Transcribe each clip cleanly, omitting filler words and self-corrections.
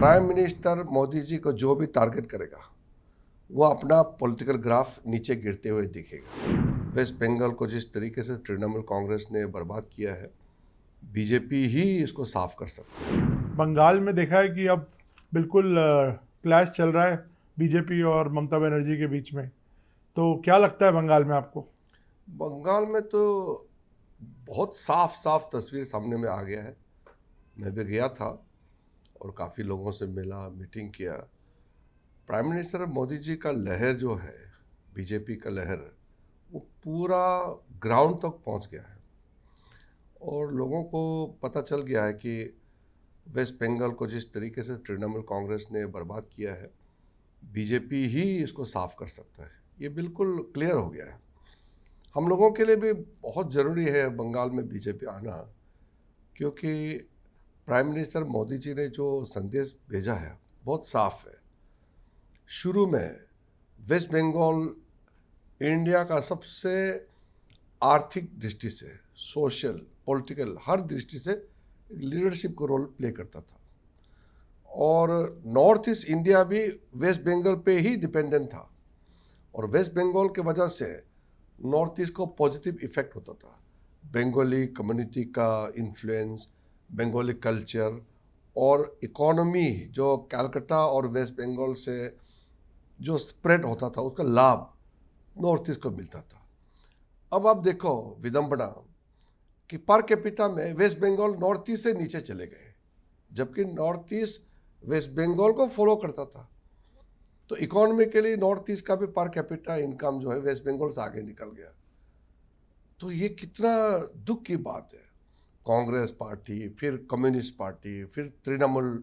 Prime minister Modi ji को जो भी टारगेट करेगा वो अपना पॉलिटिकल ग्राफ नीचे गिरते हुए दिखेगा। वेस्ट बंगाल को जिस तरीके से तृणमूल कांग्रेस ने बर्बाद किया है, बीजेपी ही इसको साफ कर सकती है। बंगाल में देखा है कि अब बिल्कुल क्लैश चल रहा है बीजेपी और ममता बनर्जी के बीच में। तो क्या लगता है बंगाल में आपको? बंगाल में तो बहुत साफ साफ तस्वीर सामने में आ गया है। मैं भी गया था और काफ़ी लोगों से मिला, मीटिंग किया। प्राइम मिनिस्टर मोदी जी का लहर जो है, बीजेपी का लहर, वो पूरा ग्राउंड तक पहुंच गया है और लोगों को पता चल गया है कि वेस्ट बंगाल को जिस तरीके से तृणमूल कांग्रेस ने बर्बाद किया है, बीजेपी ही इसको साफ कर सकता है। ये बिल्कुल क्लियर हो गया है। हम लोगों के लिए भी बहुत ज़रूरी है बंगाल में बीजेपी आना, क्योंकि प्राइम मिनिस्टर मोदी जी ने जो संदेश भेजा है बहुत साफ है। शुरू में वेस्ट बंगाल इंडिया का सबसे आर्थिक दृष्टि से, सोशल, पॉलिटिकल, हर दृष्टि से लीडरशिप को रोल प्ले करता था और नॉर्थ ईस्ट इंडिया भी वेस्ट बंगाल पे ही डिपेंडेंट था और वेस्ट बंगाल के वजह से नॉर्थ ईस्ट को पॉजिटिव इफेक्ट होता था। बंगाली कम्युनिटी का इन्फ्लुएंस, बंगाली कल्चर और इकोनॉमी जो कलकत्ता और वेस्ट बंगाल से जो स्प्रेड होता था, उसका लाभ नॉर्थ ईस्ट को मिलता था। अब आप देखो विडंबना कि पर कैपिटा में वेस्ट बंगाल नॉर्थ ईस्ट से नीचे चले गए, जबकि नॉर्थ ईस्ट वेस्ट बंगाल को फॉलो करता था। तो इकोनॉमिकली नॉर्थ ईस्ट का भी पर कैपिटा इनकम जो है वेस्ट बंगाल से आगे निकल गया। तो ये कितना दुख की बात है। कांग्रेस पार्टी, फिर कम्युनिस्ट पार्टी, फिर तृणमूल,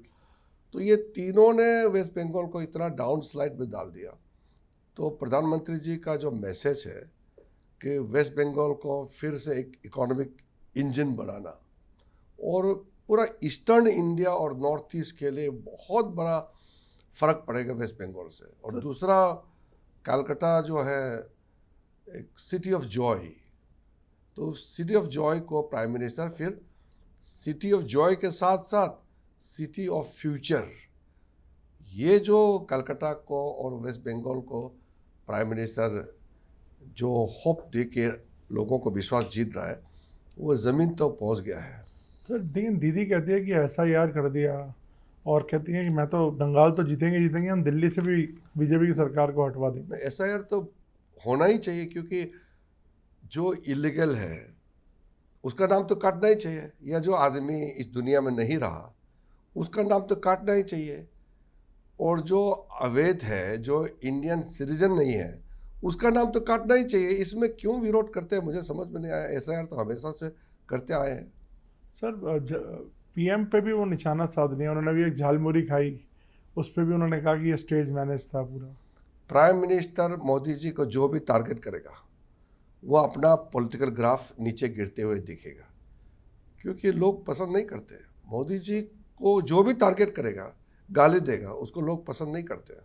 तो ये तीनों ने वेस्ट बंगाल को इतना डाउन स्लाइड में डाल दिया। तो प्रधानमंत्री जी का जो मैसेज है कि वेस्ट बंगाल को फिर से एक इकोनॉमिक इंजन बनाना और पूरा ईस्टर्न इंडिया और नॉर्थ ईस्ट के लिए बहुत बड़ा फ़र्क पड़ेगा वेस्ट बंगाल से। और दूसरा, कलकत्ता जो है एक सिटी ऑफ जॉय, तो सिटी ऑफ जॉय को प्राइम मिनिस्टर फिर सिटी ऑफ जॉय के साथ साथ सिटी ऑफ फ्यूचर, ये जो कलकत्ता को और वेस्ट बंगाल को प्राइम मिनिस्टर जो होप दे के लोगों को विश्वास जीत रहा है, वो ज़मीन तो पहुंच गया है। सर लेकिन दीदी कहती है कि SIR कर दिया और कहती है कि मैं तो बंगाल तो जीतेंगे, हम दिल्ली से भी बीजेपी की सरकार को हटवा देंगे। SIR तो होना ही चाहिए, क्योंकि जो इलीगल है उसका नाम तो काटना ही चाहिए, या जो आदमी इस दुनिया में नहीं रहा उसका नाम तो काटना ही चाहिए। और जो अवैध है, जो इंडियन सिटीजन नहीं है, उसका नाम तो काटना ही चाहिए। इसमें क्यों विरोध करते हैं, मुझे समझ में नहीं आया। SIR तो हमेशा से करते आए हैं। सर PM पे भी वो निशाना साध दिया उन्होंने, भी एक झालमुरी खाई, उस पर भी उन्होंने कहा कि ये स्टेज मैनेज था पूरा। प्राइम मिनिस्टर मोदी जी को जो भी टारगेट करेगा वो अपना पॉलिटिकल ग्राफ नीचे गिरते हुए दिखेगा, क्योंकि लोग पसंद नहीं करते। मोदी जी को जो भी टारगेट करेगा, गाली देगा, उसको लोग पसंद नहीं करते हैं।